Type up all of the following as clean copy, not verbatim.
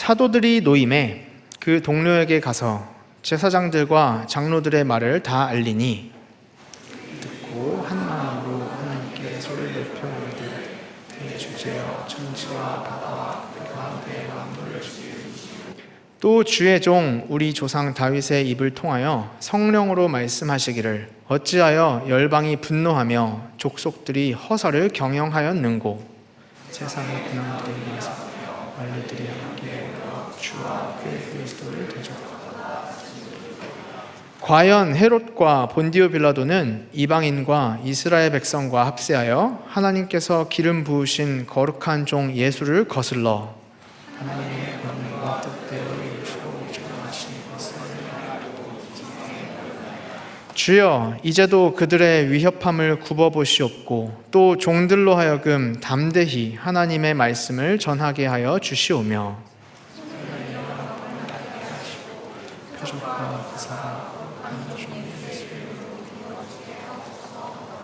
사도들이 노임에 그 동료에게 가서 제사장들과 장로들의 말을 다 알리니 듣고 한 마음으로 하나님께 소리를 높여 이르되 대주제여 천지와 바다와 그 가운데 만물을 주시니 또 주의 종 우리 조상 다윗의 입을 통하여 성령으로 말씀하시기를 어찌하여 열방이 분노하며 족속들이 허사를 경영하였는고 세상의 군왕들이 나서 관리들이 함께 주와 그의 그리스도를 대적하라. 과연 헤롯과 본디오 빌라도는 이방인과 이스라엘 백성과 합세하여 하나님께서 기름 부으신 거룩한 종 예수를 거슬러 하나님의 권능과 뜻대로 이루시고 정하신 것을 알고 주여 이제도 그들의 위협함을 굽어보시옵고 또 종들로 하여금 담대히 하나님의 말씀을 전하게 하여 주시오며 표적과 기사가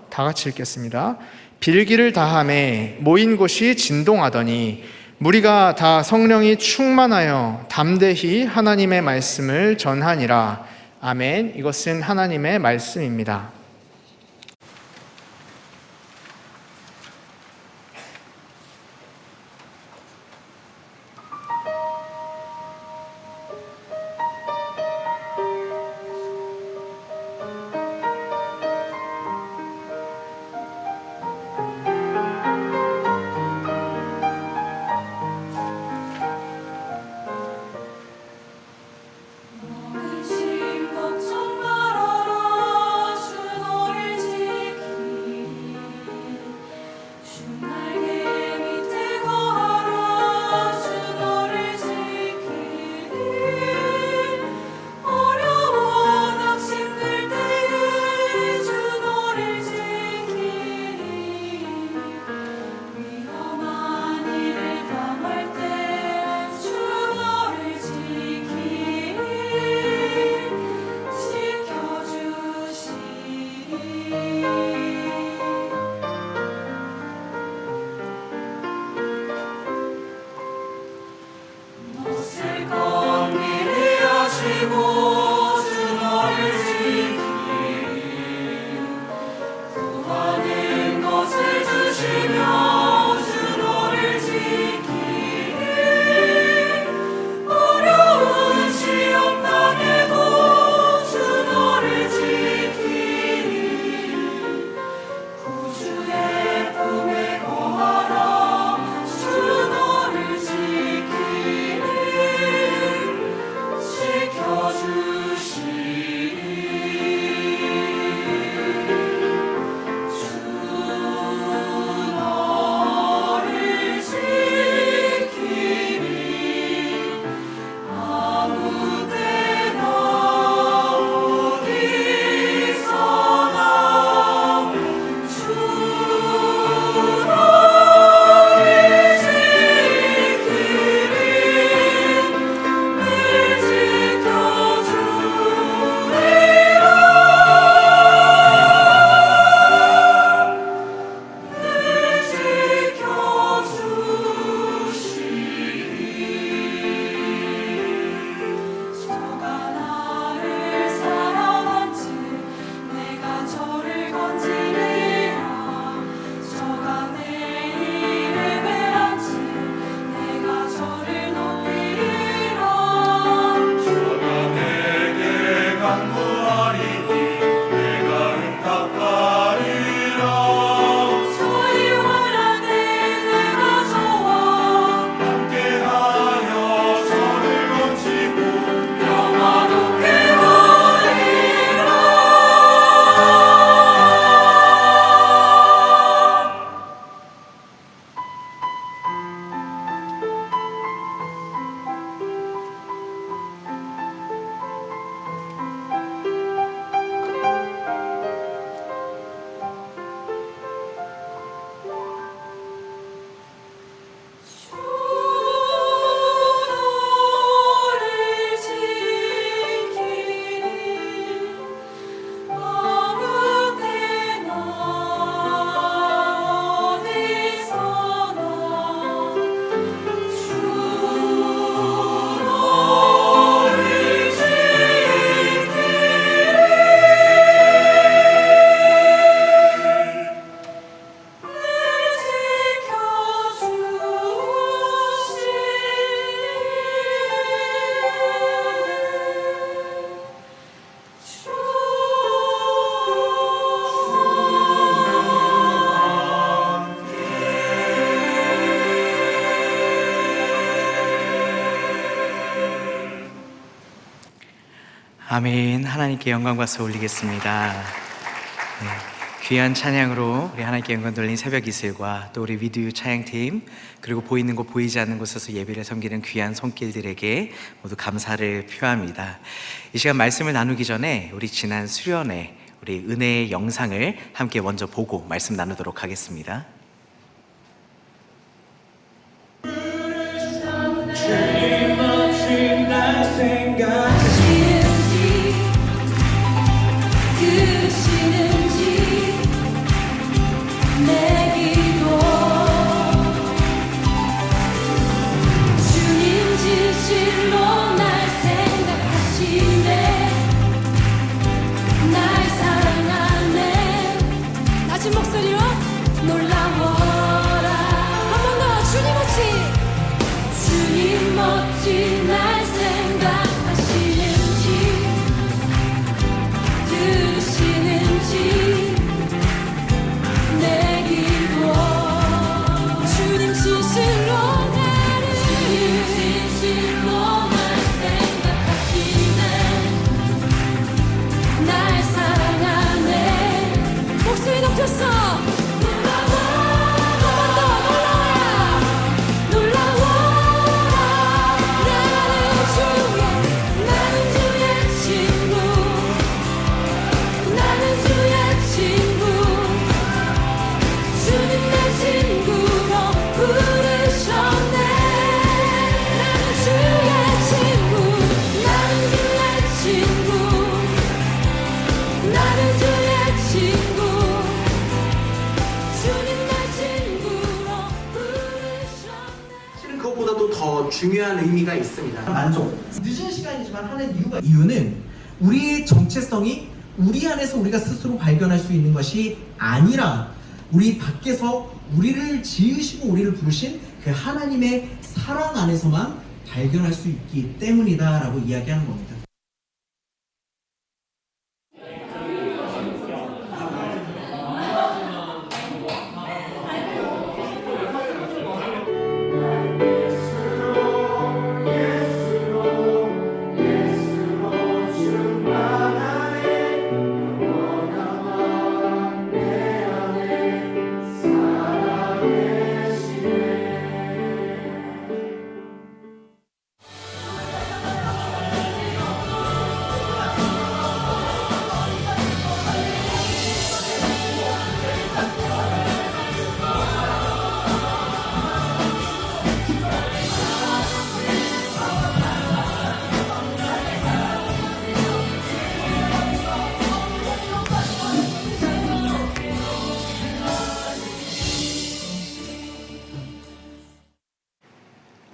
다 같이 읽겠습니다. 빌기를 다함에 모인 곳이 진동하더니 무리가 다 성령이 충만하여 담대히 하나님의 말씀을 전하니라. 아멘. 이것은 하나님의 말씀입니다. 걱정 말아라 주의 아멘. 하나님께 영광 박수 올리겠습니다. 네, 귀한 찬양으로 우리 하나님께 영광 돌린 새벽 이슬과 또 우리 위드유 찬양팀, 그리고 보이는 곳 보이지 않는 곳에서 예배를 섬기는 귀한 손길들에게 모두 감사를 표합니다. 이 시간 말씀을 나누기 전에 우리 지난 수련회 우리 은혜의 영상을 함께 먼저 보고 말씀 나누도록 하겠습니다. 중요한 의미가 있습니다. 만족. 늦은 시간이지만 하는 이유는 우리의 정체성이 우리 안에서 우리가 스스로 발견할 수 있는 것이 아니라 우리 밖에서 우리를 지으시고 우리를 부르신 그 하나님의 사랑 안에서만 발견할 수 있기 때문이다 라고 이야기하는 겁니다.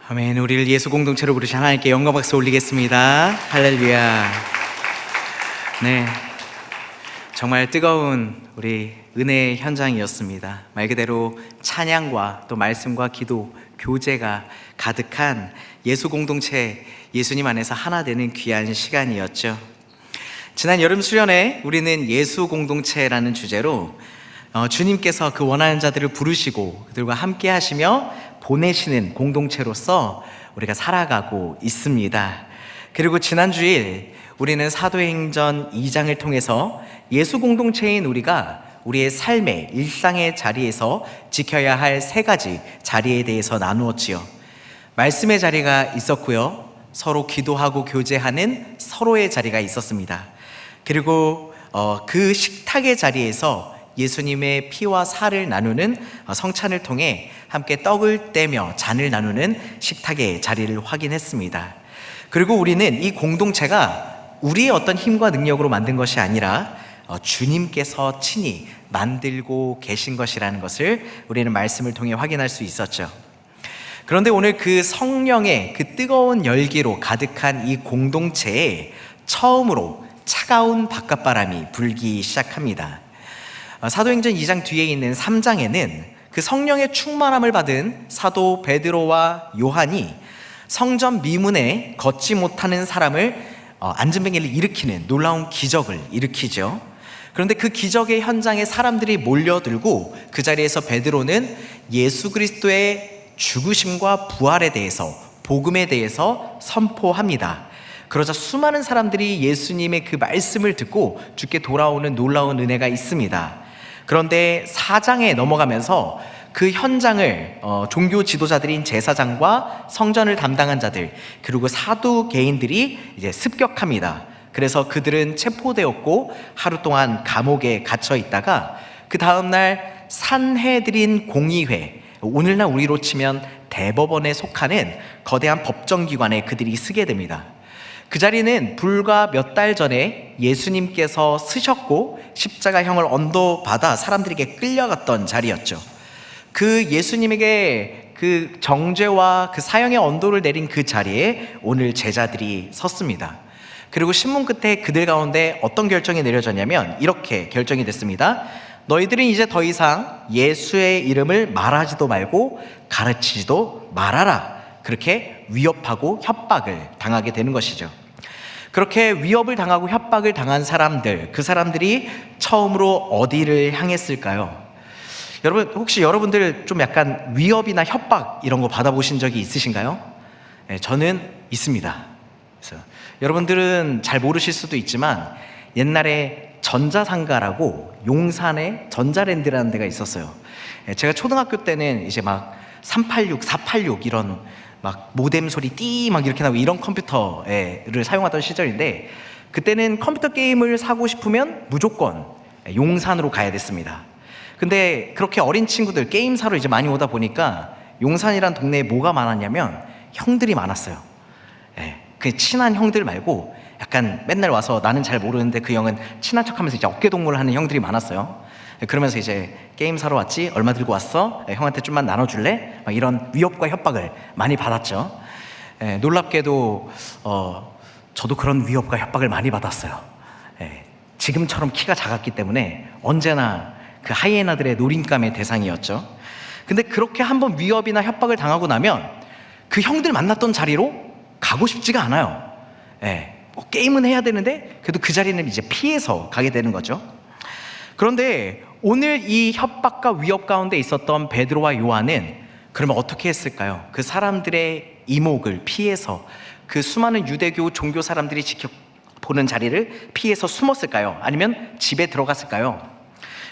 아멘. 우리를 예수 공동체로 부르신 하나님께 영광 박수 올리겠습니다. 할렐루야. 네, 정말 뜨거운 우리 은혜의 현장이었습니다. 말 그대로 찬양과 또 말씀과 기도, 교제가 가득한 예수 공동체, 예수님 안에서 하나 되는 귀한 시간이었죠. 지난 여름 수련회 우리는 예수 공동체라는 주제로 주님께서 그 원하는 자들을 부르시고 그들과 함께 하시며 보내시는 공동체로서 우리가 살아가고 있습니다. 그리고 지난 주일 우리는 사도행전 2장을 통해서 예수 공동체인 우리가 우리의 삶의 일상의 자리에서 지켜야 할 세 가지 자리에 대해서 나누었지요. 말씀의 자리가 있었고요, 서로 기도하고 교제하는 서로의 자리가 있었습니다. 그리고 그 식탁의 자리에서 예수님의 피와 살을 나누는 성찬을 통해 함께 떡을 떼며 잔을 나누는 식탁의 자리를 확인했습니다. 그리고 우리는 이 공동체가 우리의 어떤 힘과 능력으로 만든 것이 아니라 주님께서 친히 만들고 계신 것이라는 것을 우리는 말씀을 통해 확인할 수 있었죠. 그런데 오늘 그 성령의 그 뜨거운 열기로 가득한 이 공동체에 처음으로 차가운 바깥바람이 불기 시작합니다. 사도행전 2장 뒤에 있는 3장에는 그 성령의 충만함을 받은 사도 베드로와 요한이 성전 미문에 걷지 못하는 사람을 안진뱅이를 일으키는 놀라운 기적을 일으키죠. 그런데 그 기적의 현장에 사람들이 몰려들고 그 자리에서 베드로는 예수 그리스도의 죽으심과 부활에 대해서, 복음에 대해서 선포합니다. 그러자 수많은 사람들이 예수님의 그 말씀을 듣고 주께 돌아오는 놀라운 은혜가 있습니다. 그런데 4장에 넘어가면서 그 현장을 종교 지도자들인 제사장과 성전을 담당한 자들 그리고 사두개인들이 이제 습격합니다. 그래서 그들은 체포되었고 하루 동안 감옥에 갇혀 있다가 그 다음날 산헤드린 공의회, 오늘날 우리로 치면 대법원에 속하는 거대한 법정기관에 그들이 서게 됩니다. 그 자리는 불과 몇 달 전에 예수님께서 쓰셨고 십자가형을 언도받아 사람들에게 끌려갔던 자리였죠. 그 예수님에게 그 정죄와 그 사형의 언도를 내린 그 자리에 오늘 제자들이 섰습니다. 그리고 신문 끝에 그들 가운데 어떤 결정이 내려졌냐면 이렇게 결정이 됐습니다. 너희들은 이제 더 이상 예수의 이름을 말하지도 말고 가르치지도 말아라. 그렇게 위협하고 협박을 당하게 되는 것이죠. 그렇게 위협을 당하고 협박을 당한 사람들, 그 사람들이 처음으로 어디를 향했을까요? 여러분, 혹시 여러분들 좀 약간 위협이나 협박 이런 거 받아보신 적이 있으신가요? 네, 저는 있습니다. 그래서 여러분들은 잘 모르실 수도 있지만 옛날에 전자상가라고 용산에 전자랜드라는 데가 있었어요. 제가 초등학교 때는 이제 막 386, 486 이런 막 모뎀 소리 띠 막 이렇게 나고 이런 컴퓨터를 사용하던 시절인데 그때는 컴퓨터 게임을 사고 싶으면 무조건 용산으로 가야 됐습니다. 근데 그렇게 어린 친구들 게임 사러 이제 많이 오다 보니까 용산이란 동네에 뭐가 많았냐면 형들이 많았어요. 그 친한 형들 말고 약간 맨날 와서 나는 잘 모르는데 그 형은 친한 척하면서 이제 어깨동무를 하는 형들이 많았어요. 그러면서 이제 게임 사러 왔지? 얼마 들고 왔어? 형한테 좀만 나눠줄래? 막 이런 위협과 협박을 많이 받았죠. 놀랍게도 저도 그런 위협과 협박을 많이 받았어요. 지금처럼 키가 작았기 때문에 언제나 그 하이에나들의 노린감의 대상이었죠. 근데 그렇게 한번 위협이나 협박을 당하고 나면 그 형들 만났던 자리로 가고 싶지가 않아요. 뭐 게임은 해야 되는데 그래도 그 자리는 이제 피해서 가게 되는 거죠. 그런데 오늘 이 협박과 위협 가운데 있었던 베드로와 요한은 그러면 어떻게 했을까요? 그 사람들의 이목을 피해서 그 수많은 유대교 종교 사람들이 지켜보는 자리를 피해서 숨었을까요? 아니면 집에 들어갔을까요?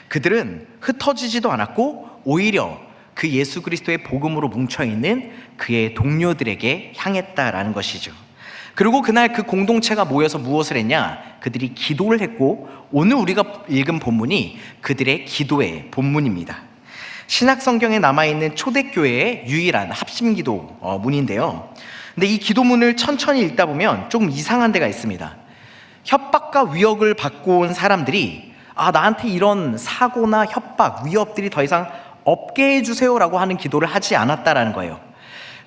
그들은 흩어지지도 않았고 오히려 그 예수 그리스도의 복음으로 뭉쳐있는 그의 동료들에게 향했다라는 것이죠. 그리고 그날 그 공동체가 모여서 무엇을 했냐? 그들이 기도를 했고 오늘 우리가 읽은 본문이 그들의 기도의 본문입니다. 신약 성경에 남아있는 초대교회의 유일한 합심기도 문인데요. 근데 이 기도문을 천천히 읽다 보면 조금 이상한 데가 있습니다. 협박과 위협을 받고 온 사람들이 나한테 이런 사고나 협박, 위협들이 더 이상 없게 해주세요라고 하는 기도를 하지 않았다라는 거예요.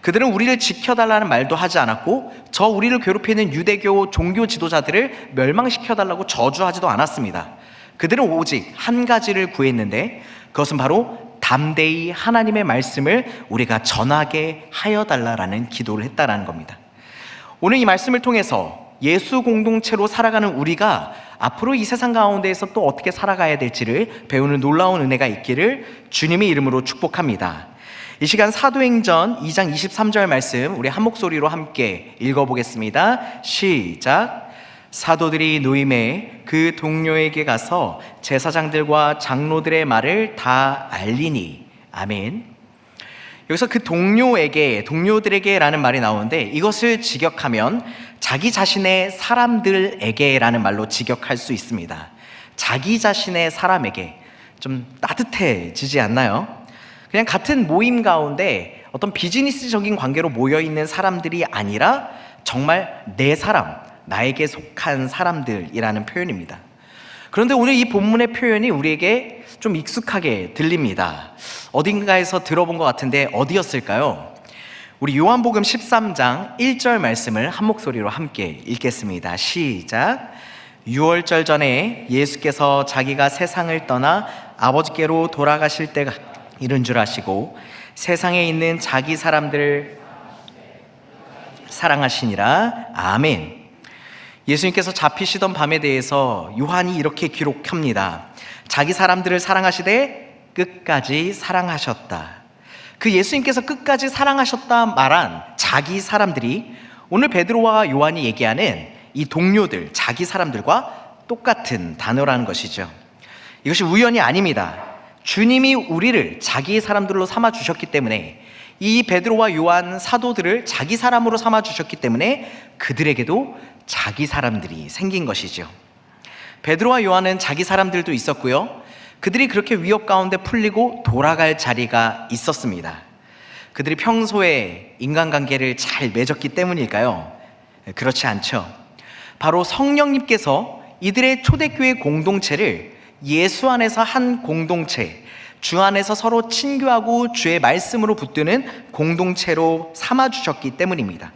그들은 우리를 지켜달라는 말도 하지 않았고 우리를 괴롭히는 유대교 종교 지도자들을 멸망시켜달라고 저주하지도 않았습니다. 그들은 오직 한 가지를 구했는데 그것은 바로 담대히 하나님의 말씀을 우리가 전하게 하여달라는 기도를 했다라는 겁니다. 오늘 이 말씀을 통해서 예수 공동체로 살아가는 우리가 앞으로 이 세상 가운데에서 또 어떻게 살아가야 될지를 배우는 놀라운 은혜가 있기를 주님의 이름으로 축복합니다. 이 시간 사도행전 2장 23절 말씀 우리 한 목소리로 함께 읽어보겠습니다. 시작. 사도들이 노임에 그 동료에게 가서 제사장들과 장로들의 말을 다 알리니. 아멘. 여기서 그 동료들에게 라는 말이 나오는데 이것을 직역하면 자기 자신의 사람들에게 라는 말로 직역할 수 있습니다. 자기 자신의 사람에게 좀 따뜻해지지 않나요? 그냥 같은 모임 가운데 어떤 비즈니스적인 관계로 모여있는 사람들이 아니라 정말 내 사람, 나에게 속한 사람들이라는 표현입니다. 그런데 오늘 이 본문의 표현이 우리에게 좀 익숙하게 들립니다. 어딘가에서 들어본 것 같은데 어디였을까요? 우리 요한복음 13장 1절 말씀을 한 목소리로 함께 읽겠습니다. 시작. 유월절 전에 예수께서 자기가 세상을 떠나 아버지께로 돌아가실 때가 이른 줄 아시고 세상에 있는 자기 사람들을 사랑하시니라. 아멘. 예수님께서 잡히시던 밤에 대해서 요한이 이렇게 기록합니다. 자기 사람들을 사랑하시되 끝까지 사랑하셨다. 그 예수님께서 끝까지 사랑하셨다 말한 자기 사람들이 오늘 베드로와 요한이 얘기하는 이 동료들, 자기 사람들과 똑같은 단어라는 것이죠. 이것이 우연이 아닙니다. 주님이 우리를 자기 사람들로 삼아 주셨기 때문에, 이 베드로와 요한 사도들을 자기 사람으로 삼아 주셨기 때문에 그들에게도 자기 사람들이 생긴 것이죠. 베드로와 요한은 자기 사람들도 있었고요, 그들이 그렇게 위협 가운데 풀리고 돌아갈 자리가 있었습니다. 그들이 평소에 인간관계를 잘 맺었기 때문일까요? 그렇지 않죠. 바로 성령님께서 이들의 초대교회 공동체를 예수 안에서 한 공동체, 주 안에서 서로 친교하고 주의 말씀으로 붙드는 공동체로 삼아주셨기 때문입니다.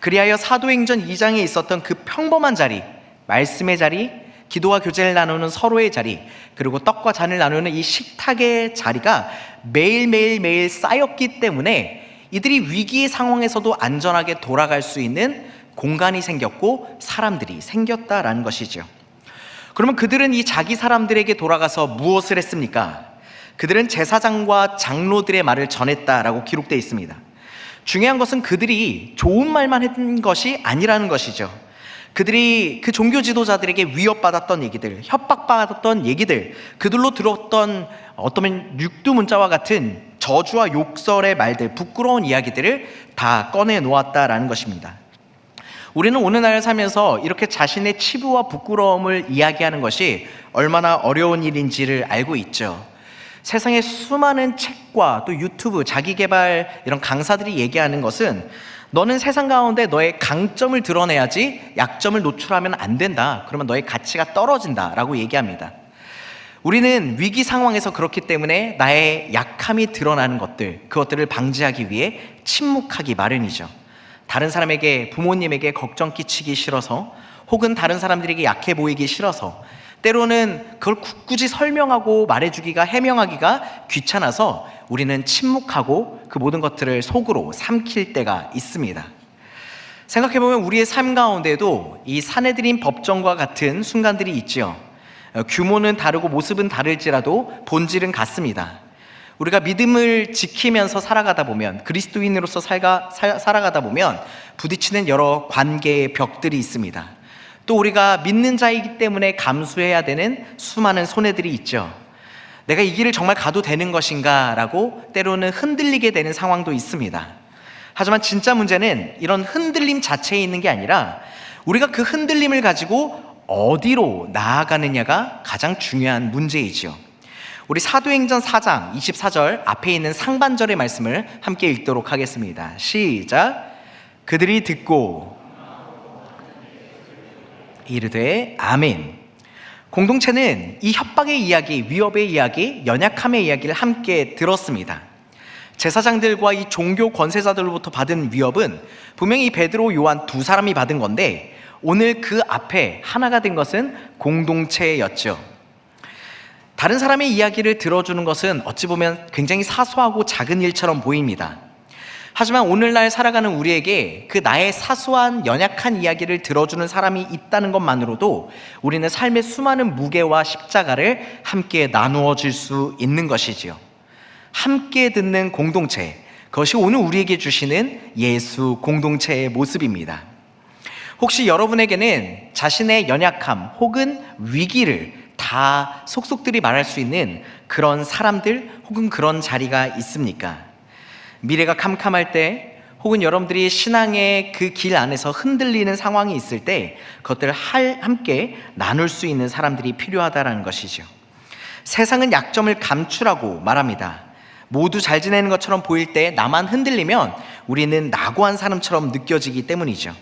그리하여 사도행전 2장에 있었던 그 평범한 자리, 말씀의 자리, 기도와 교제를 나누는 서로의 자리, 그리고 떡과 잔을 나누는 이 식탁의 자리가 매일 쌓였기 때문에 이들이 위기의 상황에서도 안전하게 돌아갈 수 있는 공간이 생겼고 사람들이 생겼다라는 것이죠. 그러면 그들은 이 자기 사람들에게 돌아가서 무엇을 했습니까? 그들은 제사장과 장로들의 말을 전했다라고 기록되어 있습니다. 중요한 것은 그들이 좋은 말만 했던 것이 아니라는 것이죠. 그들이 그 종교 지도자들에게 위협받았던 얘기들, 협박받았던 얘기들, 그들로 들었던 어떤 육두문자와 같은 저주와 욕설의 말들, 부끄러운 이야기들을 다 꺼내 놓았다라는 것입니다. 우리는 오늘날 살면서 이렇게 자신의 치부와 부끄러움을 이야기하는 것이 얼마나 어려운 일인지를 알고 있죠. 세상에 수많은 책과 또 유튜브, 자기개발 이런 강사들이 얘기하는 것은 너는 세상 가운데 너의 강점을 드러내야지 약점을 노출하면 안 된다. 그러면 너의 가치가 떨어진다 라고 얘기합니다. 우리는 위기 상황에서 그렇기 때문에 나의 약함이 드러나는 것들, 그것들을 방지하기 위해 침묵하기 마련이죠. 다른 사람에게, 부모님에게 걱정 끼치기 싫어서, 혹은 다른 사람들에게 약해 보이기 싫어서, 때로는 그걸 굳이 설명하고 말해주기가, 해명하기가 귀찮아서 우리는 침묵하고 그 모든 것들을 속으로 삼킬 때가 있습니다. 생각해보면 우리의 삶 가운데도 이 사내들인 법정과 같은 순간들이 있죠. 규모는 다르고 모습은 다를지라도 본질은 같습니다. 우리가 믿음을 지키면서 살아가다 보면, 그리스도인으로서 살아가다 보면 부딪히는 여러 관계의 벽들이 있습니다. 또 우리가 믿는 자이기 때문에 감수해야 되는 수많은 손해들이 있죠. 내가 이 길을 정말 가도 되는 것인가 라고 때로는 흔들리게 되는 상황도 있습니다. 하지만 진짜 문제는 이런 흔들림 자체에 있는 게 아니라 우리가 그 흔들림을 가지고 어디로 나아가느냐가 가장 중요한 문제이죠. 우리 사도행전 4장 24절 앞에 있는 상반절의 말씀을 함께 읽도록 하겠습니다. 시작. 그들이 듣고 이르되 아멘. 공동체는 이 협박의 이야기, 위협의 이야기, 연약함의 이야기를 함께 들었습니다. 제사장들과 이 종교 권세자들로부터 받은 위협은 분명히 이 베드로, 요한 두 사람이 받은 건데, 오늘 그 앞에 하나가 된 것은 공동체였죠. 다른 사람의 이야기를 들어주는 것은 어찌 보면 굉장히 사소하고 작은 일처럼 보입니다. 하지만 오늘날 살아가는 우리에게 그 나의 사소한 연약한 이야기를 들어주는 사람이 있다는 것만으로도 우리는 삶의 수많은 무게와 십자가를 함께 나누어 줄 수 있는 것이지요. 함께 듣는 공동체, 그것이 오늘 우리에게 주시는 예수 공동체의 모습입니다. 혹시 여러분에게는 자신의 연약함 혹은 위기를 다 속속들이 말할 수 있는 그런 사람들 혹은 그런 자리가 있습니까? 미래가 캄캄할 때, 혹은 여러분들이 신앙의 그 길 안에서 흔들리는 상황이 있을 때 그것들을 함께 나눌 수 있는 사람들이 필요하다는 것이죠. 세상은 약점을 감추라고 말합니다. 모두 잘 지내는 것처럼 보일 때 나만 흔들리면 우리는 낙오한 사람처럼 느껴지기 때문이죠.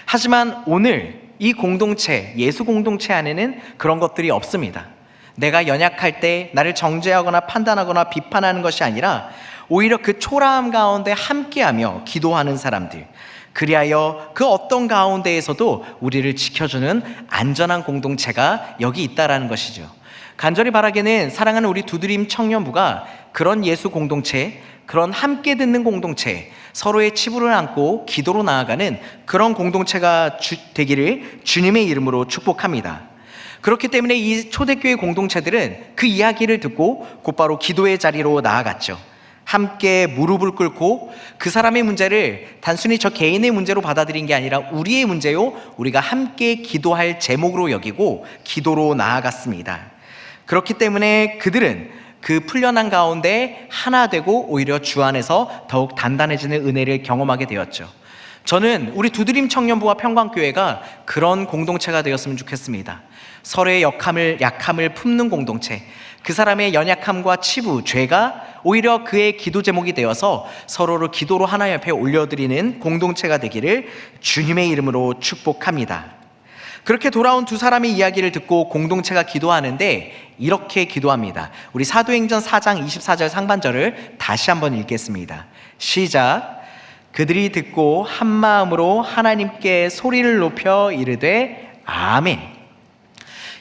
하지만 오늘 이 공동체, 예수 공동체 안에는 그런 것들이 없습니다. 내가 연약할 때 나를 정죄하거나 판단하거나 비판하는 것이 아니라 오히려 그 초라함 가운데 함께하며 기도하는 사람들, 그리하여 그 어떤 가운데에서도 우리를 지켜주는 안전한 공동체가 여기 있다라는 것이죠. 간절히 바라기는 사랑하는 우리 두드림 청년부가 그런 예수 공동체, 그런 함께 듣는 공동체, 서로의 치부를 안고 기도로 나아가는 그런 공동체가 되기를 주님의 이름으로 축복합니다. 그렇기 때문에 이 초대교회 공동체들은 그 이야기를 듣고 곧바로 기도의 자리로 나아갔죠. 함께 무릎을 꿇고 그 사람의 문제를 단순히 저 개인의 문제로 받아들인 게 아니라 우리의 문제요, 우리가 함께 기도할 제목으로 여기고 기도로 나아갔습니다. 그렇기 때문에 그들은 그 풀려난 가운데 하나 되고 오히려 주 안에서 더욱 단단해지는 은혜를 경험하게 되었죠. 저는 우리 두드림 청년부와 평강교회가 그런 공동체가 되었으면 좋겠습니다. 서로의 약함을 품는 공동체, 그 사람의 연약함과 치부, 죄가 오히려 그의 기도 제목이 되어서 서로를 기도로 하나님 앞에 올려드리는 공동체가 되기를 주님의 이름으로 축복합니다. 그렇게 돌아온 두 사람의 이야기를 듣고 공동체가 기도하는데 이렇게 기도합니다. 우리 사도행전 4장 24절 상반절을 다시 한번 읽겠습니다. 시작. 그들이 듣고 한 마음으로 하나님께 소리를 높여 이르되 아멘.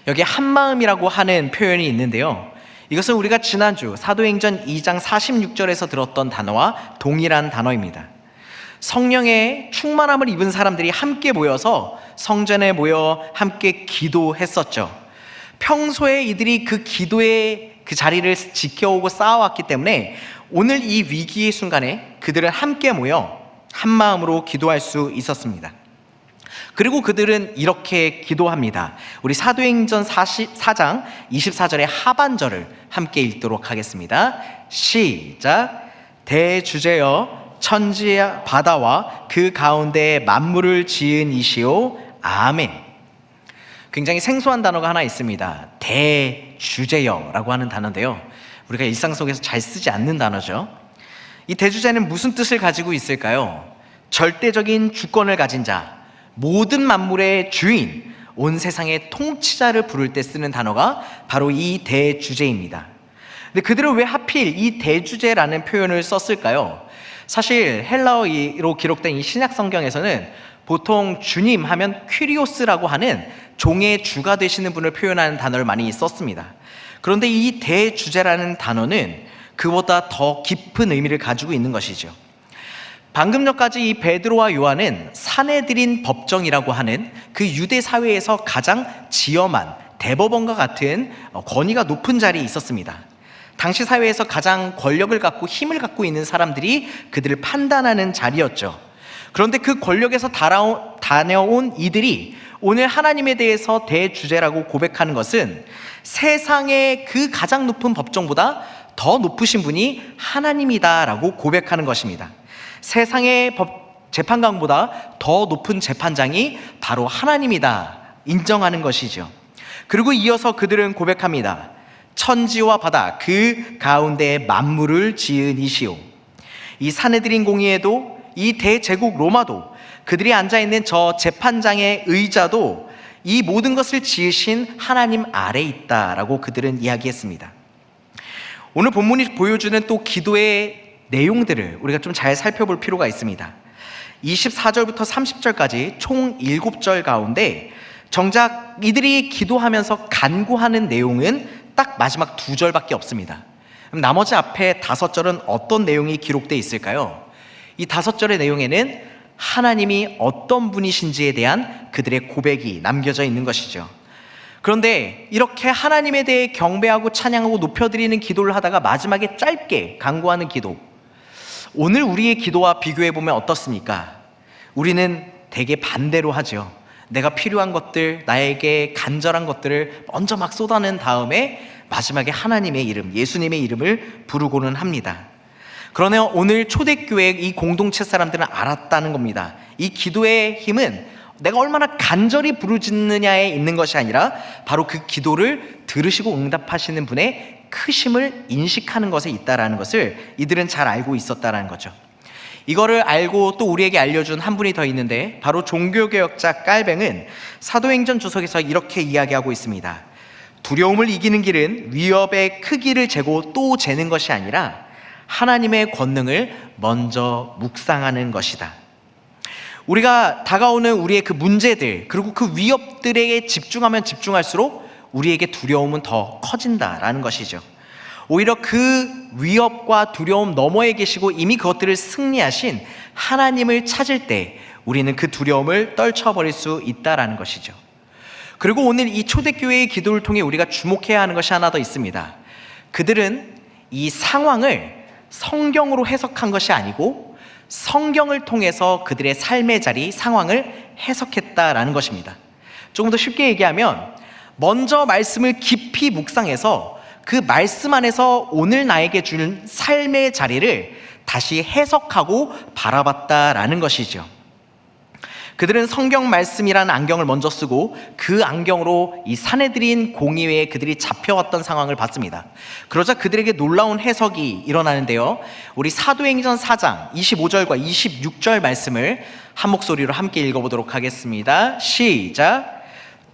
여기 한 마음이라고 하는 표현이 있는데요, 이것은 우리가 지난주 사도행전 2장 46절에서 들었던 단어와 동일한 단어입니다. 성령의 충만함을 입은 사람들이 함께 모여서 성전에 모여 함께 기도했었죠. 평소에 이들이 그 기도의 그 자리를 지켜오고 쌓아왔기 때문에 오늘 이 위기의 순간에 그들은 함께 모여 한 마음으로 기도할 수 있었습니다. 그리고 그들은 이렇게 기도합니다. 우리 사도행전 4장 24절의 하반절을 함께 읽도록 하겠습니다. 시작. 대주제여 천지와 바다와 그 가운데 만물을 지은 이시오 아멘. 굉장히 생소한 단어가 하나 있습니다. 대주제여라고 하는 단어인데요, 우리가 일상 속에서 잘 쓰지 않는 단어죠. 이 대주제는 무슨 뜻을 가지고 있을까요? 절대적인 주권을 가진 자, 모든 만물의 주인, 온 세상의 통치자를 부를 때 쓰는 단어가 바로 이 대주제입니다. 근데 그들은 왜 하필 이 대주제라는 표현을 썼을까요? 사실 헬라어로 기록된 이 신약 성경에서는 보통 주님 하면 퀴리오스라고 하는 종의 주가 되시는 분을 표현하는 단어를 많이 썼습니다. 그런데 이 대주제라는 단어는 그보다 더 깊은 의미를 가지고 있는 것이죠. 방금 전까지 이 베드로와 요한은 사내들인 법정이라고 하는 그 유대 사회에서 가장 지엄한 대법원과 같은 권위가 높은 자리에 있었습니다. 당시 사회에서 가장 권력을 갖고 힘을 갖고 있는 사람들이 그들을 판단하는 자리였죠. 그런데 그 권력에서 다녀온 이들이 오늘 하나님에 대해서 대주제라고 고백하는 것은 세상의 그 가장 높은 법정보다 더 높으신 분이 하나님이다라고 고백하는 것입니다. 세상의 재판관보다 더 높은 재판장이 바로 하나님이다 인정하는 것이죠. 그리고 이어서 그들은 고백합니다. 천지와 바다 그 가운데 만물을 지은 이시오. 이 사내들인 공의회도 이 대제국 로마도 그들이 앉아있는 저 재판장의 의자도 이 모든 것을 지으신 하나님 아래에 있다라고 그들은 이야기했습니다. 오늘 본문이 보여주는 또 기도의 내용들을 우리가 좀 잘 살펴볼 필요가 있습니다. 24절부터 30절까지 총 7절 가운데 정작 이들이 기도하면서 간구하는 내용은 딱 마지막 2절밖에 없습니다. 그럼 나머지 앞에 5절은 어떤 내용이 기록되어 있을까요? 이 5절의 내용에는 하나님이 어떤 분이신지에 대한 그들의 고백이 남겨져 있는 것이죠. 그런데 이렇게 하나님에 대해 경배하고 찬양하고 높여드리는 기도를 하다가 마지막에 짧게 간구하는 기도, 오늘 우리의 기도와 비교해보면 어떻습니까? 우리는 되게 반대로 하죠. 내가 필요한 것들, 나에게 간절한 것들을 먼저 막 쏟아낸 다음에 마지막에 하나님의 이름, 예수님의 이름을 부르고는 합니다. 그러나 오늘 초대교회 이 공동체 사람들은 알았다는 겁니다. 이 기도의 힘은 내가 얼마나 간절히 부르짖느냐에 있는 것이 아니라 바로 그 기도를 들으시고 응답하시는 분의 크심을 인식하는 것에 있다라는 것을 이들은 잘 알고 있었다라는 거죠. 이거를 알고 또 우리에게 알려준 한 분이 더 있는데 바로 종교개혁자 깔뱅은 사도행전 주석에서 이렇게 이야기하고 있습니다. 두려움을 이기는 길은 위협의 크기를 재고 또 재는 것이 아니라 하나님의 권능을 먼저 묵상하는 것이다. 우리가 다가오는 우리의 그 문제들 그리고 그 위협들에게 집중하면 집중할수록 우리에게 두려움은 더 커진다라는 것이죠. 오히려 그 위협과 두려움 너머에 계시고 이미 그것들을 승리하신 하나님을 찾을 때 우리는 그 두려움을 떨쳐버릴 수 있다라는 것이죠. 그리고 오늘 이 초대교회의 기도를 통해 우리가 주목해야 하는 것이 하나 더 있습니다. 그들은 이 상황을 성경으로 해석한 것이 아니고 성경을 통해서 그들의 삶의 자리, 상황을 해석했다라는 것입니다. 조금 더 쉽게 얘기하면 먼저 말씀을 깊이 묵상해서 그 말씀 안에서 오늘 나에게 주는 삶의 자리를 다시 해석하고 바라봤다라는 것이죠. 그들은 성경 말씀이라는 안경을 먼저 쓰고 그 안경으로 이 사내들인 공의회에 그들이 잡혀왔던 상황을 봤습니다. 그러자 그들에게 놀라운 해석이 일어나는데요. 우리 사도행전 4장 25절과 26절 말씀을 한 목소리로 함께 읽어보도록 하겠습니다. 시작!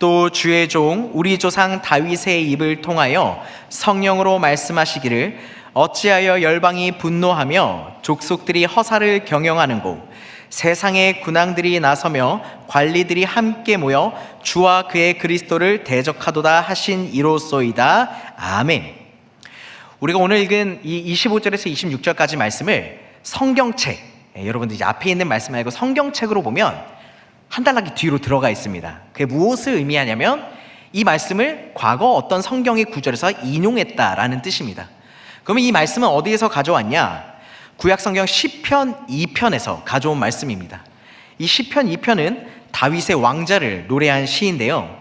또 주의 종 우리 조상 다윗의 입을 통하여 성령으로 말씀하시기를 어찌하여 열방이 분노하며 족속들이 허사를 경영하는고 세상의 군왕들이 나서며 관리들이 함께 모여 주와 그의 그리스도를 대적하도다 하신 이로소이다. 아멘. 우리가 오늘 읽은 이 25절에서 26절까지 말씀을 성경책, 여러분들 이제 앞에 있는 말씀 말고 성경책으로 보면 한 단락이 뒤로 들어가 있습니다. 그게 무엇을 의미하냐면 이 말씀을 과거 어떤 성경의 구절에서 인용했다라는 뜻입니다. 그러면 이 말씀은 어디에서 가져왔냐? 구약성경 시편 2편에서 가져온 말씀입니다. 이 시편 2편은 다윗의 왕자를 노래한 시인데요.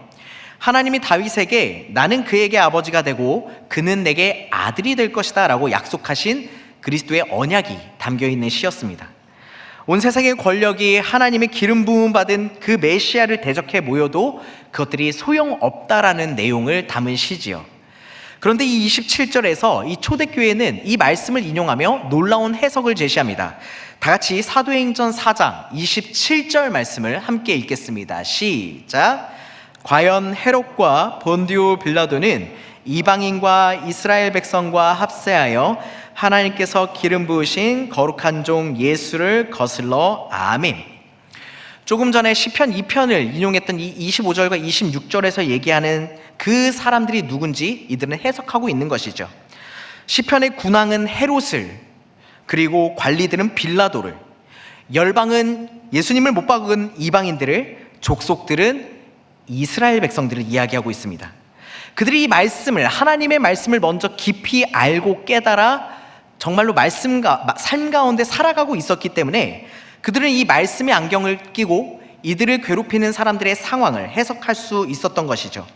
하나님이 다윗에게 나는 그에게 아버지가 되고 그는 내게 아들이 될 것이다 라고 약속하신 그리스도의 언약이 담겨있는 시였습니다. 온 세상의 권력이 하나님의 기름 부음 받은 그 메시아를 대적해 모여도 그것들이 소용없다라는 내용을 담은 시지요. 그런데 이 27절에서 이 초대교회는 이 말씀을 인용하며 놀라운 해석을 제시합니다. 다 같이 사도행전 4장 27절 말씀을 함께 읽겠습니다. 시작! 과연 헤롯과 본디오 빌라도는 이방인과 이스라엘 백성과 합세하여 하나님께서 기름 부으신 거룩한 종 예수를 거슬러 아멘. 조금 전에 시편 2편을 인용했던 이 25절과 26절에서 얘기하는 그 사람들이 누군지 이들은 해석하고 있는 것이죠. 시편의 군왕은 헤롯을, 그리고 관리들은 빌라도를, 열방은 예수님을 못 박은 이방인들을, 족속들은 이스라엘 백성들을 이야기하고 있습니다. 그들이 이 말씀을, 하나님의 말씀을 먼저 깊이 알고 깨달아 정말로 말씀과 삶 가운데 살아가고 있었기 때문에 그들은 이 말씀의 안경을 끼고 이들을 괴롭히는 사람들의 상황을 해석할 수 있었던 것이죠.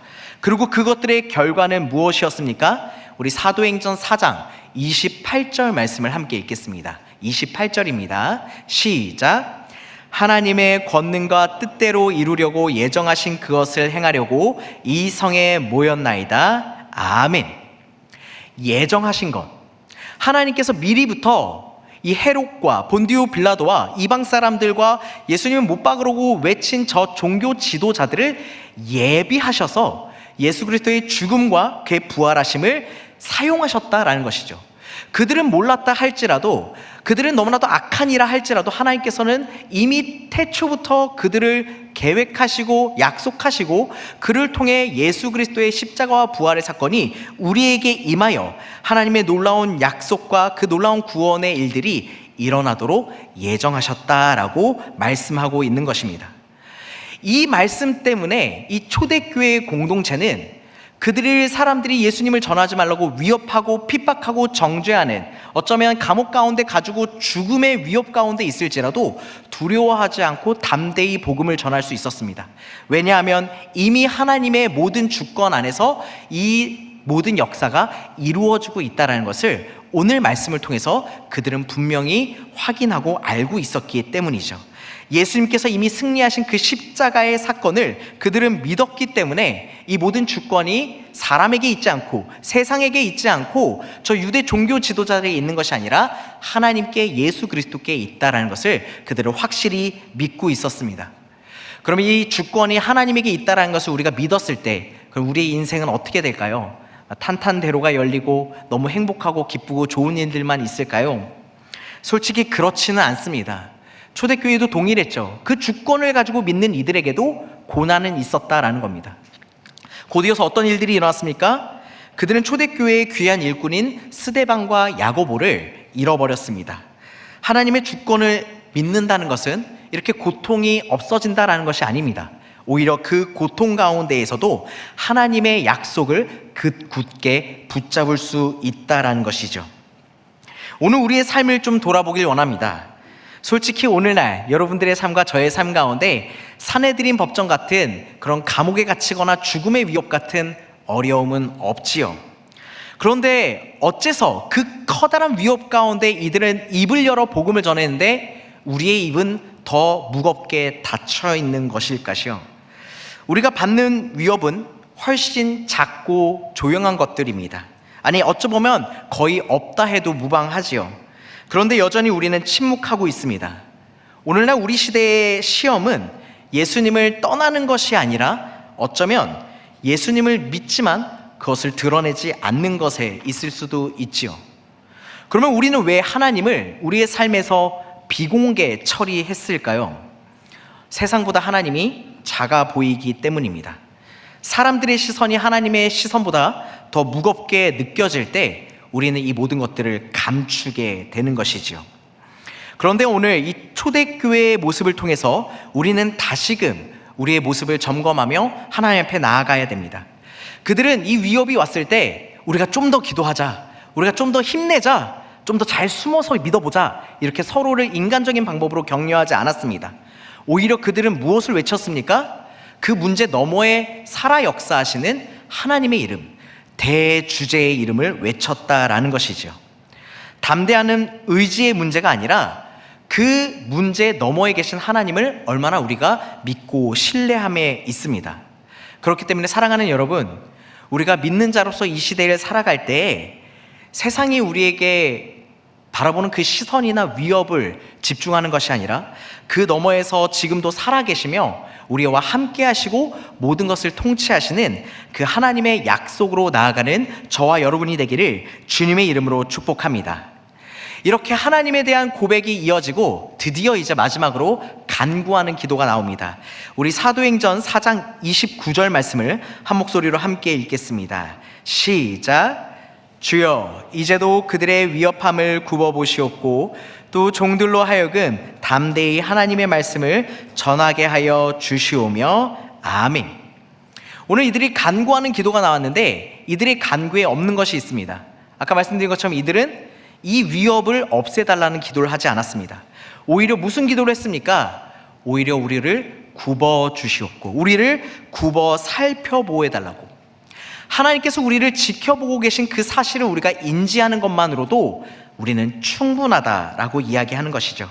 그리고 그것들의 결과는 무엇이었습니까? 우리 사도행전 4장 28절 말씀을 함께 읽겠습니다. 28절입니다. 시작! 하나님의 권능과 뜻대로 이루려고 예정하신 그것을 행하려고 이 성에 모였나이다. 아멘. 예정하신 것, 하나님께서 미리부터 이 헤롯과 본디오 빌라도와 이방 사람들과 예수님을 못 박으려고 외친 저 종교 지도자들을 예비하셔서 예수 그리스도의 죽음과 그의 부활하심을 사용하셨다라는 것이죠. 그들은 몰랐다 할지라도, 그들은 너무나도 악한 이라 할지라도 하나님께서는 이미 태초부터 그들을 계획하시고 약속하시고 그를 통해 예수 그리스도의 십자가와 부활의 사건이 우리에게 임하여 하나님의 놀라운 약속과 그 놀라운 구원의 일들이 일어나도록 예정하셨다라고 말씀하고 있는 것입니다. 이 말씀 때문에 이 초대교회의 공동체는 그들의 사람들이 예수님을 전하지 말라고 위협하고 핍박하고 정죄하는, 어쩌면 감옥 가운데 가지고 죽음의 위협 가운데 있을지라도 두려워하지 않고 담대히 복음을 전할 수 있었습니다. 왜냐하면 이미 하나님의 모든 주권 안에서 이 모든 역사가 이루어지고 있다는 것을 오늘 말씀을 통해서 그들은 분명히 확인하고 알고 있었기 때문이죠. 예수님께서 이미 승리하신 그 십자가의 사건을 그들은 믿었기 때문에 이 모든 주권이 사람에게 있지 않고 세상에게 있지 않고 저 유대 종교 지도자들에게 있는 것이 아니라 하나님께, 예수 그리스도께 있다라는 것을 그들은 확실히 믿고 있었습니다. 그럼 이 주권이 하나님에게 있다라는 것을 우리가 믿었을 때 그럼 우리의 인생은 어떻게 될까요? 탄탄대로가 열리고 너무 행복하고 기쁘고 좋은 일들만 있을까요? 솔직히 그렇지는 않습니다. 초대교회도 동일했죠. 그 주권을 가지고 믿는 이들에게도 고난은 있었다라는 겁니다. 곧이어서 어떤 일들이 일어났습니까? 그들은 초대교회의 귀한 일꾼인 스데반과 야고보를 잃어버렸습니다. 하나님의 주권을 믿는다는 것은 이렇게 고통이 없어진다라는 것이 아닙니다. 오히려 그 고통 가운데에서도 하나님의 약속을 굳게 붙잡을 수 있다라는 것이죠. 오늘 우리의 삶을 좀 돌아보길 원합니다. 솔직히 오늘날 여러분들의 삶과 저의 삶 가운데 사내들인 법정 같은 그런 감옥에 갇히거나 죽음의 위협 같은 어려움은 없지요. 그런데 어째서 그 커다란 위협 가운데 이들은 입을 열어 복음을 전했는데 우리의 입은 더 무겁게 닫혀 있는 것일까요? 우리가 받는 위협은 훨씬 작고 조용한 것들입니다. 아니, 어쩌보면 거의 없다 해도 무방하지요. 그런데 여전히 우리는 침묵하고 있습니다. 오늘날 우리 시대의 시험은 예수님을 떠나는 것이 아니라 어쩌면 예수님을 믿지만 그것을 드러내지 않는 것에 있을 수도 있지요. 그러면 우리는 왜 하나님을 우리의 삶에서 비공개 처리했을까요? 세상보다 하나님이 작아 보이기 때문입니다. 사람들의 시선이 하나님의 시선보다 더 무겁게 느껴질 때 우리는 이 모든 것들을 감추게 되는 것이지요. 그런데 오늘 이 초대교회의 모습을 통해서 우리는 다시금 우리의 모습을 점검하며 하나님 앞에 나아가야 됩니다. 그들은 이 위협이 왔을 때 우리가 좀 더 기도하자, 우리가 좀 더 힘내자, 좀 더 잘 숨어서 믿어보자, 이렇게 서로를 인간적인 방법으로 격려하지 않았습니다. 오히려 그들은 무엇을 외쳤습니까? 그 문제 너머에 살아 역사하시는 하나님의 이름, 대주제의 이름을 외쳤다라는 것이죠. 담대하는 의지의 문제가 아니라 그 문제 너머에 계신 하나님을 얼마나 우리가 믿고 신뢰함에 있습니다. 그렇기 때문에 사랑하는 여러분, 우리가 믿는 자로서 이 시대를 살아갈 때 세상이 우리에게 바라보는 그 시선이나 위협을 집중하는 것이 아니라 그 너머에서 지금도 살아계시며 우리와 함께 하시고 모든 것을 통치하시는 그 하나님의 약속으로 나아가는 저와 여러분이 되기를 주님의 이름으로 축복합니다. 이렇게 하나님에 대한 고백이 이어지고 드디어 이제 마지막으로 간구하는 기도가 나옵니다. 우리 사도행전 4장 29절 말씀을 한 목소리로 함께 읽겠습니다. 시작. 주여, 이제도 그들의 위협함을 굽어보시옵고 또 종들로 하여금 담대히 하나님의 말씀을 전하게 하여 주시오며 아멘. 오늘 이들이 간구하는 기도가 나왔는데 이들의 간구에 없는 것이 있습니다. 아까 말씀드린 것처럼 이들은 이 위협을 없애달라는 기도를 하지 않았습니다. 오히려 무슨 기도를 했습니까? 오히려 우리를 굽어 주시옵고 우리를 굽어 살펴보해달라고. 하나님께서 우리를 지켜보고 계신 그 사실을 우리가 인지하는 것만으로도 우리는 충분하다라고 이야기하는 것이죠.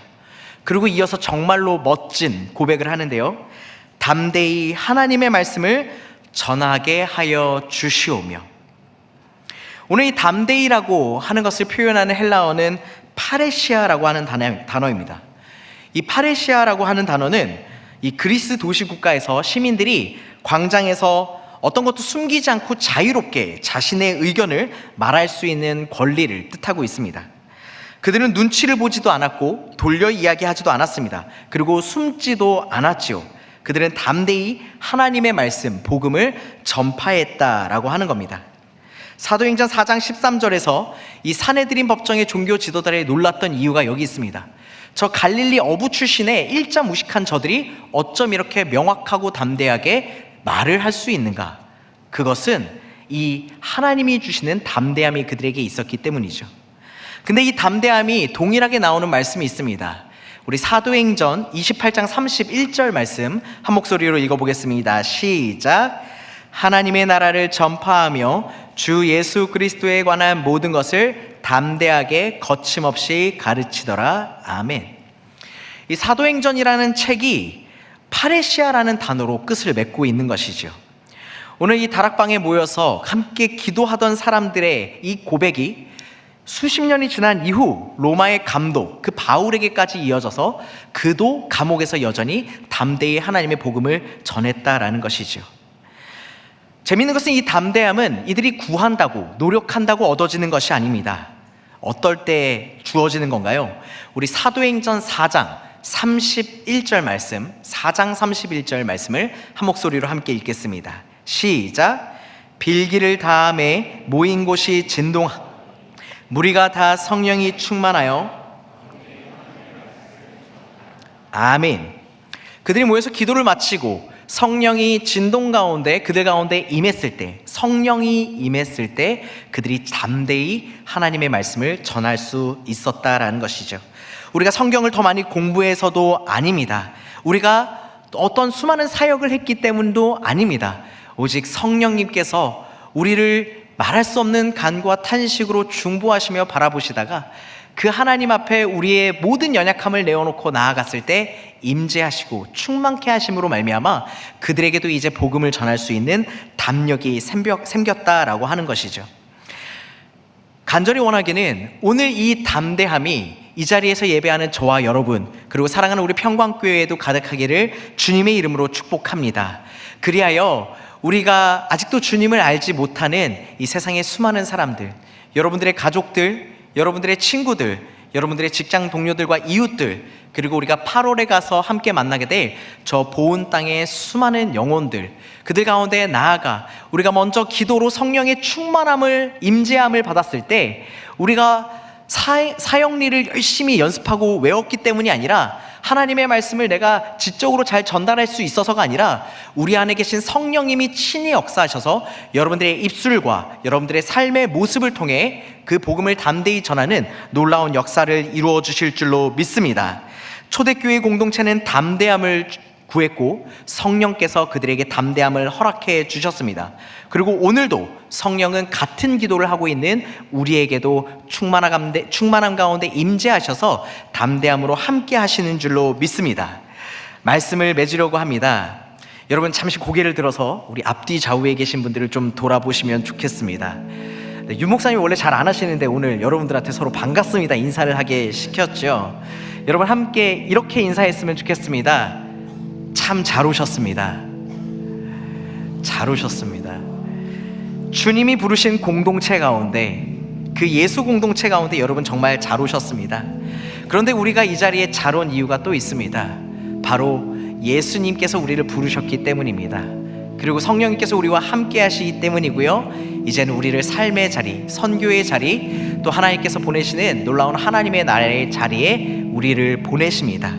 그리고 이어서 정말로 멋진 고백을 하는데요. 담대히 하나님의 말씀을 전하게 하여 주시오며. 오늘 이 담대히라고 하는 것을 표현하는 헬라어는 파레시아라고 하는 단어입니다. 이 파레시아라고 하는 단어는 이 그리스 도시 국가에서 시민들이 광장에서 어떤 것도 숨기지 않고 자유롭게 자신의 의견을 말할 수 있는 권리를 뜻하고 있습니다. 그들은 눈치를 보지도 않았고 돌려 이야기하지도 않았습니다. 그리고 숨지도 않았지요. 그들은 담대히 하나님의 말씀, 복음을 전파했다라고 하는 겁니다. 사도행전 4장 13절에서 이 사내들인 법정의 종교 지도자들이 놀랐던 이유가 여기 있습니다. 저 갈릴리 어부 출신의 일자 무식한 저들이 어쩜 이렇게 명확하고 담대하게 말을 할 수 있는가? 그것은 이 하나님이 주시는 담대함이 그들에게 있었기 때문이죠. 근데 이 담대함이 동일하게 나오는 말씀이 있습니다. 우리 사도행전 28장 31절 말씀 한 목소리로 읽어보겠습니다. 시작. 하나님의 나라를 전파하며 주 예수 그리스도에 관한 모든 것을 담대하게 거침없이 가르치더라. 아멘. 이 사도행전이라는 책이 파레시아라는 단어로 끝을 맺고 있는 것이죠. 오늘 이 다락방에 모여서 함께 기도하던 사람들의 이 고백이 수십 년이 지난 이후 로마의 감독 그 바울에게까지 이어져서 그도 감옥에서 여전히 담대히 하나님의 복음을 전했다라는 것이죠. 재미있는 것은 이 담대함은 이들이 구한다고 노력한다고 얻어지는 것이 아닙니다. 어떨 때 주어지는 건가요? 우리 사도행전 4장 31절 말씀, 4장 31절 말씀을 한 목소리로 함께 읽겠습니다. 시작. 빌기를 다함에 모인 곳이 진동하고 무리가 다 성령이 충만하여 아멘. 그들이 모여서 기도를 마치고 성령이 진동 가운데 그들 가운데 임했을 때, 성령이 임했을 때 그들이 담대히 하나님의 말씀을 전할 수 있었다라는 것이죠. 우리가 성경을 더 많이 공부해서도 아닙니다. 우리가 어떤 수많은 사역을 했기 때문도 아닙니다. 오직 성령님께서 우리를 말할 수 없는 간구와 탄식으로 중보하시며 바라보시다가 그 하나님 앞에 우리의 모든 연약함을 내어놓고 나아갔을 때 임재하시고 충만케 하심으로 말미암아 그들에게도 이제 복음을 전할 수 있는 담력이 생겼다라고 하는 것이죠. 간절히 원하기는 오늘 이 담대함이 이 자리에서 예배하는 저와 여러분, 그리고 사랑하는 우리 평광교회에도 가득하기를 주님의 이름으로 축복합니다. 그리하여 우리가 아직도 주님을 알지 못하는 이 세상의 수많은 사람들, 여러분들의 가족들, 여러분들의 친구들, 여러분들의 직장 동료들과 이웃들, 그리고 우리가 8월에 가서 함께 만나게 될 저 보온 땅의 수많은 영혼들, 그들 가운데 나아가 우리가 먼저 기도로 성령의 충만함을, 임재함을 받았을 때 우리가 사역리를 열심히 연습하고 외웠기 때문이 아니라, 하나님의 말씀을 내가 지적으로 잘 전달할 수 있어서가 아니라 우리 안에 계신 성령님이 친히 역사하셔서 여러분들의 입술과 여러분들의 삶의 모습을 통해 그 복음을 담대히 전하는 놀라운 역사를 이루어 주실 줄로 믿습니다. 초대교회 공동체는 담대함을 구했고 성령께서 그들에게 담대함을 허락해 주셨습니다. 그리고 오늘도 성령은 같은 기도를 하고 있는 우리에게도 충만함 가운데 임재하셔서 담대함으로 함께 하시는 줄로 믿습니다. 말씀을 맺으려고 합니다. 여러분 잠시 고개를 들어서 우리 앞뒤 좌우에 계신 분들을 좀 돌아보시면 좋겠습니다. 유 목사님이 원래 잘 안 하시는데 오늘 여러분들한테 서로 반갑습니다 인사를 하게 시켰죠. 여러분 함께 이렇게 인사했으면 좋겠습니다. 참 잘 오셨습니다. 잘 오셨습니다. 주님이 부르신 공동체 가운데, 그 예수 공동체 가운데 여러분 정말 잘 오셨습니다. 그런데 우리가 이 자리에 잘 온 이유가 또 있습니다. 바로 예수님께서 우리를 부르셨기 때문입니다. 그리고 성령님께서 우리와 함께 하시기 때문이고요. 이제는 우리를 삶의 자리, 선교의 자리, 또 하나님께서 보내시는 놀라운 하나님의 나라의 자리에 우리를 보내십니다.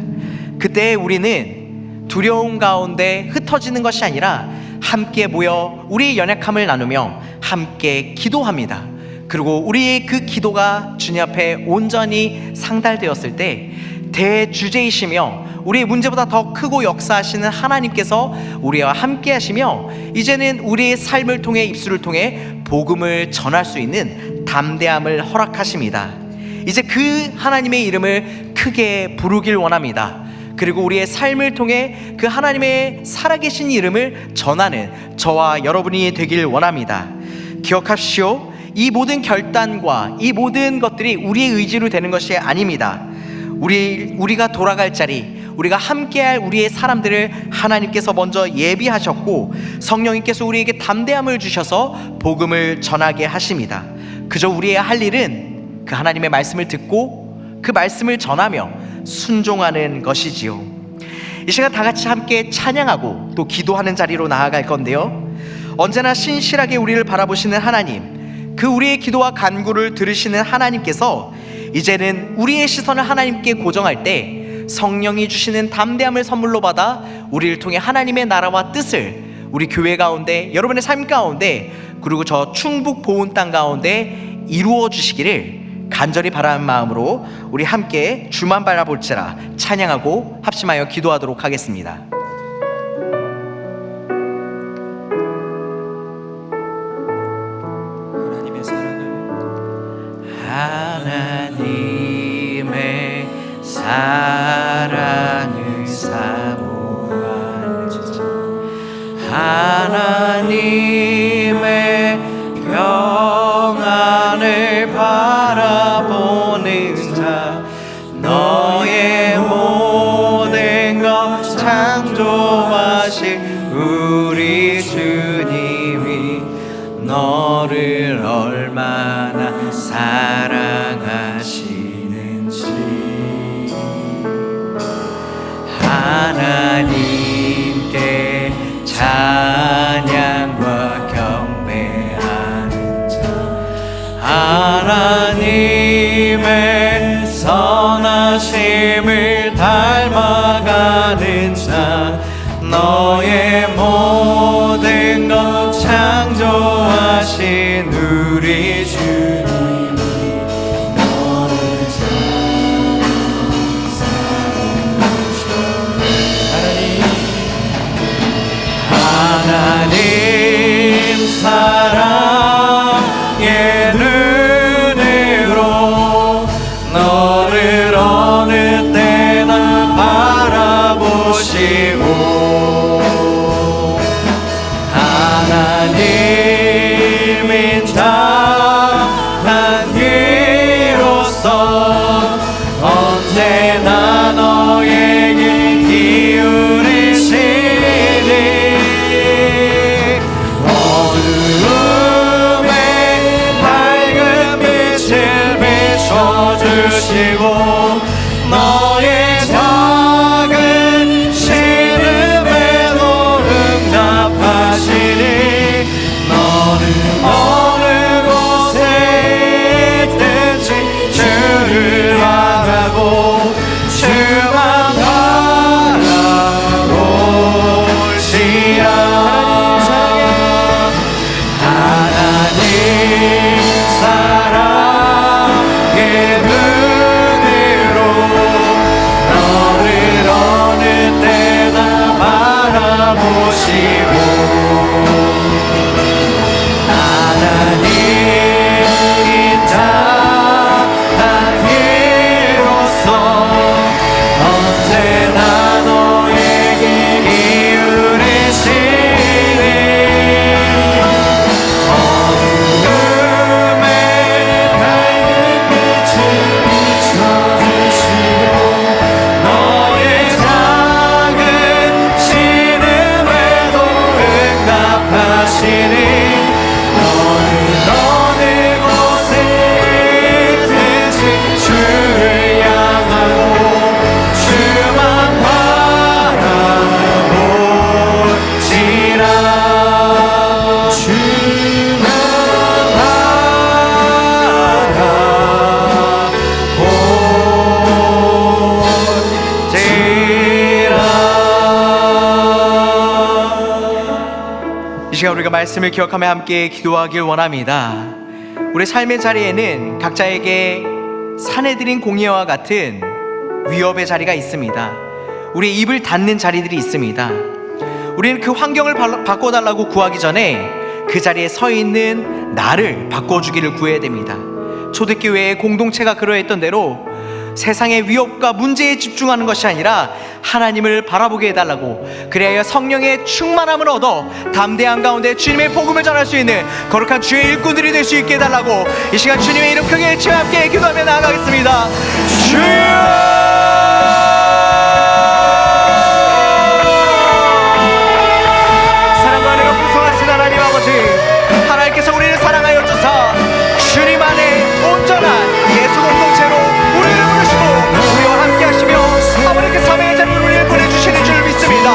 그때 우리는 두려움 가운데 흩어지는 것이 아니라 함께 모여 우리의 연약함을 나누며 함께 기도합니다. 그리고 우리의 그 기도가 주님 앞에 온전히 상달되었을 때 대주제이시며 우리의 문제보다 더 크고 역사하시는 하나님께서 우리와 함께 하시며 이제는 우리의 삶을 통해, 입술을 통해 복음을 전할 수 있는 담대함을 허락하십니다. 이제 그 하나님의 이름을 크게 부르길 원합니다. 그리고 우리의 삶을 통해 그 하나님의 살아계신 이름을 전하는 저와 여러분이 되길 원합니다. 기억하십시오. 이 모든 결단과 이 모든 것들이 우리의 의지로 되는 것이 아닙니다. 우리가 돌아갈 자리, 우리가 함께할 우리의 사람들을 하나님께서 먼저 예비하셨고 성령님께서 우리에게 담대함을 주셔서 복음을 전하게 하십니다. 그저 우리의 할 일은 그 하나님의 말씀을 듣고 그 말씀을 전하며 순종하는 것이지요. 이 시간 다 같이 함께 찬양하고 또 기도하는 자리로 나아갈 건데요, 언제나 신실하게 우리를 바라보시는 하나님, 그 우리의 기도와 간구를 들으시는 하나님께서 이제는 우리의 시선을 하나님께 고정할 때 성령이 주시는 담대함을 선물로 받아 우리를 통해 하나님의 나라와 뜻을 우리 교회 가운데, 여러분의 삶 가운데, 그리고 저 충북 보온 땅 가운데 이루어 주시기를 간절히 바라는 마음으로 우리 함께 주만 바라볼지라 찬양하고 합심하여 기도하도록 하겠습니다. 하나님의 사랑을 사모하는 자, 하나님의 평안을 바라보는 자, 너의 모든 것 창조하신 우리 주님이 너를 얼마나 사랑하시는지, 하나님께 찬양과 경배하는 자, 하나님의 선하심을 닮아가는 자, 너의 모든 것 창조하신 우리 주님 하나님 사랑의 눈으로 너를 어느 때나 바라보시고 하나님인 자한 귀로서 언제나 너에게 기울이시니 어두움에 밝은 빛을 비춰주시고 너의 작은 신음에도 응답하시니 너는 어느 곳에 있든지 주를 향하고 주만 바라볼지라 하나님 사랑의 눈으로 너를 어느 때나 바라보시고 하나님인 자한 귀로서 언제나 너에게 기울이시니 어둠에 밝은 빛을 비춰주시고 너의 작은 신음에도 응답하시니 너는 어느 곳에 있든지 주를 향하고 주만 바라볼지라 주만 바라볼지라. 이 시간 우리가 말씀을 기억하며 함께 기도하길 원합니다. 우리 삶의 자리에는 각자에게 사내들인 공예와 같은 위협의 자리가 있습니다. 우리 입을 닫는 자리들이 있습니다. 우리는 그 환경을 바꿔달라고 구하기 전에 그 자리에 서 있는 나를 바꿔주기를 구해야 됩니다. 초대교회의 공동체가 그러했던 대로 세상의 위협과 문제에 집중하는 것이 아니라 하나님을 바라보게 해달라고, 그래야 성령의 충만함을 얻어 담대한 가운데 주님의 복음을 전할 수 있는 거룩한 주의 일꾼들이 될 수 있게 해달라고 이 시간 주님의 이름 크게 외치며 함께 기도하며 나아가겠습니다. 주여! 하나님께서 우리를 사랑하여 주사 주님 안에 온전한 예수 공동체로 우리를 부르시고 우리와 함께 하시며 아버지께 삶의 자리를 우리를 보내주시는 줄 믿습니다.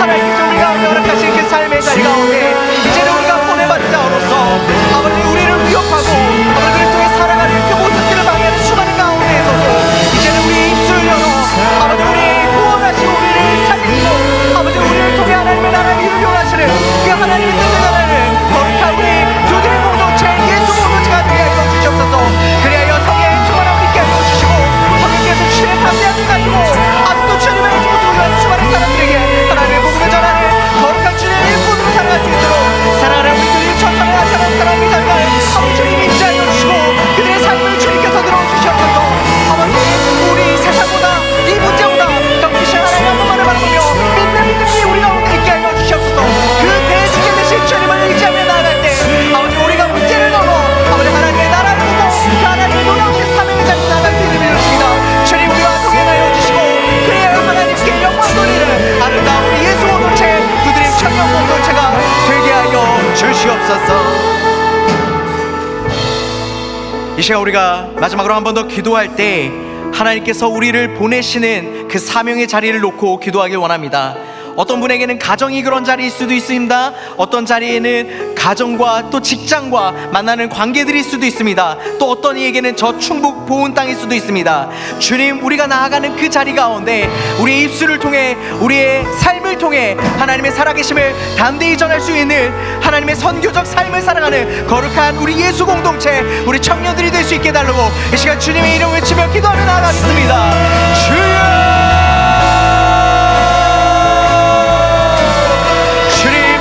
하나님께서 우리가 허락하신 그 삶의 자리 가운데 이제는 우리가 보내받은 자로서 아버지 우리를 위협하고 아버지 그리스도의 살아가는 그 모습들을 방해하는 수많은 가운데에서도 이제는 우리의 입술을 열어 아버지 우리의 구원하시고 우리를 살리시고 아버지 우리를 통해 하나님의 나라를 이루려하시는 그 하나님의 뜻을 전하는 거룩한 우리 주들의 공동체 예수 공동체가 되게 하여 주시옵소서. 그리하여 성의 충만함을 있게 하여 주시고 성령께서 주시는 담대함을 가지고 아직도 주님의 모습을 위한 수많은 사람들에게 하나님의 복음을 전하는 거룩한 주님의 일꾼으로 살아갈 수 있도록 사랑하는 우리 주님 천사를 나타나는 사람의 삶을 아버지 주님이 인자하여 주시고 그들의 삶을 주님께서 들어주시옵소서. 아버지 우리 세상보다 이 문제보다 더 크신 하나님의 한 분만을 바라보며 믿는 믿음이 우리 가운데 있게 하여 주시옵소서. 그 대주제 되신 주님을 의지하며 나아갈 때 아버지 우리가 문제를 넘어 아버지 하나님의 나라를 보고 그 하나님의 놀라우신 사명의 자리에 나아갈 수 있는 믿음입니다. 주님 우리와 동행하여 주시고 그래야 하나님께 영광 돌리는 아름다운 우리 예수 공동체 두드림 천명 공동체가 되게 하여 주시옵소서. 이 시간 우리가 마지막으로 한 번 더 기도할 때 하나님께서 우리를 보내시는 그 사명의 자리를 놓고 기도하길 원합니다. 어떤 분에게는 가정이 그런 자리일 수도 있습니다. 어떤 자리에는 가정과 또 직장과 만나는 관계들일 수도 있습니다. 또 어떤 이에게는 저충북 보은 땅일 수도 있습니다. 주님, 우리가 나아가는 그 자리 가운데 우리의 입술을 통해, 우리의 삶을 통해 하나님의 살아계심을 담대히 전할 수 있는 하나님의 선교적 삶을 살아가는 거룩한 우리 예수 공동체, 우리 청년들이 될 수 있게 달라고 이 시간 주님의 이름을 외치며 기도하며 나아가겠습니다.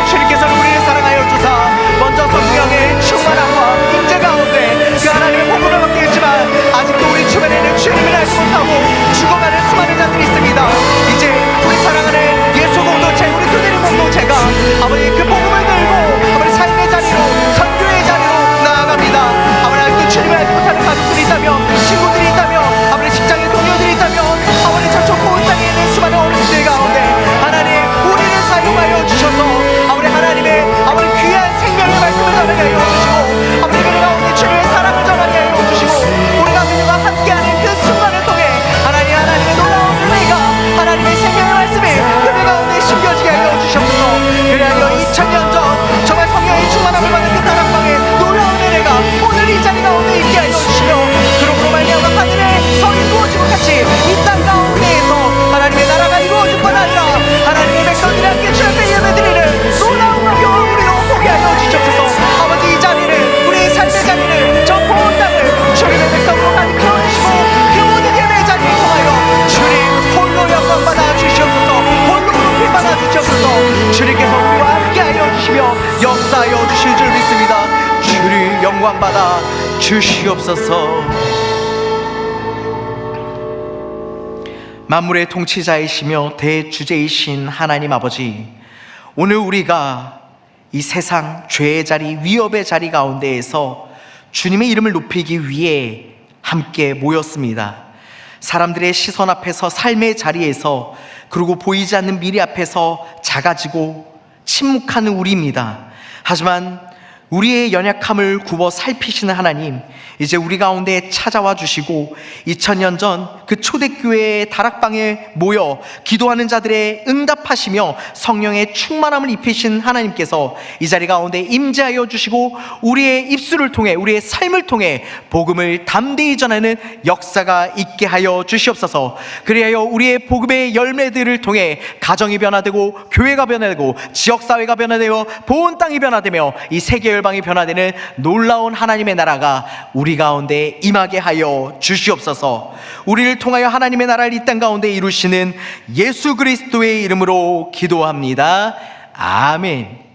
주님께서는 우리를 사랑하여 주사 먼저 성령의 충만함과 임재 가운데 그 하나님의 복음을 받게 했지만 아직도 우리 주변에는 주님을 알지 못하고 죽어가는 수많은 자들이 있습니다. 이제 우리 사랑하는 예수 공동체, 우리 교대림 공동체가 아버지 그 복음을 들고 아버지 삶의 자리로, 선교의 자리로 나아갑니다. 아버지 아직도 주님을 알지 못하는 가족들이 있다면, 친구들이 있다면, 아버지 직장의 동료들이 있다면, 아버지 저쪽 온 땅에 있는 수많은 어른들 가운데 하나님 우리를 사용하여 주셔서 하나님의 아버지 귀한 생명의 말씀을 전하게 하여 주시고 아버지 그들 가운데 주님의 사랑을 전하게 하여 주시고 우리가 그들과 함께하는 그 순간을 통해 하나님의 놀라운 은혜가 하나님의 생명의 말씀이 그들 가운데 심겨지게 하여 주시옵소서. 그리하여 2000년 전 정말 성령의 충만함을 받은 그 다락방에 놀라운 은혜가 오늘 이 자리 가운데 있게 하여 주시며 그러므로 말미암아 하늘에 성이 부어지고 같이 이 땅 가운데에서 하나님의 나라가 이루어질 뿐 아니라 하나님의 백성들이 함께 주 앞에 예배드리는 놀라운 영광을 우리로 보게 하여 주시옵소서. 아버지 이 자리를, 우리의 삶의 자리를, 저 보온 땅을 주님의 백성으로 가득 채워주시고 그 모든 예배의 자리를 통하여 주님 홀로 영광 받아 주시옵소서. 홀로 높이 받아 주시옵소서. 주님께서 우리와 함께 하여 주시며 역사하여 주실 줄 믿습니다. 주님 영광 받아 주시옵소서. 만물의 통치자이시며 대주제이신 하나님 아버지, 오늘 우리가 이 세상 죄의 자리, 위협의 자리 가운데에서 주님의 이름을 높이기 위해 함께 모였습니다. 사람들의 시선 앞에서, 삶의 자리에서, 그리고 보이지 않는 미래 앞에서 작아지고 침묵하는 우리입니다. 하지만 우리의 연약함을 굽어 살피시는 하나님, 이제 우리 가운데 찾아와 주시고 2000년 전 그 초대교회의 다락방에 모여 기도하는 자들의 응답하시며 성령의 충만함을 입히신 하나님께서 이 자리 가운데 임재하여 주시고 우리의 입술을 통해, 우리의 삶을 통해 복음을 담대히 전하는 역사가 있게 하여 주시옵소서. 그리하여 우리의 복음의 열매들을 통해 가정이 변화되고 교회가 변화되고 지역사회가 변화되어 보온 땅이 변화되며 이 세계 열방이 변화되는 놀라운 하나님의 나라가 우리 가운데 임하게 하여 주시옵소서. 우리를 통하여 하나님의 나라를 이 땅 가운데 이루시는 예수 그리스도의 이름으로 기도합니다. 아멘.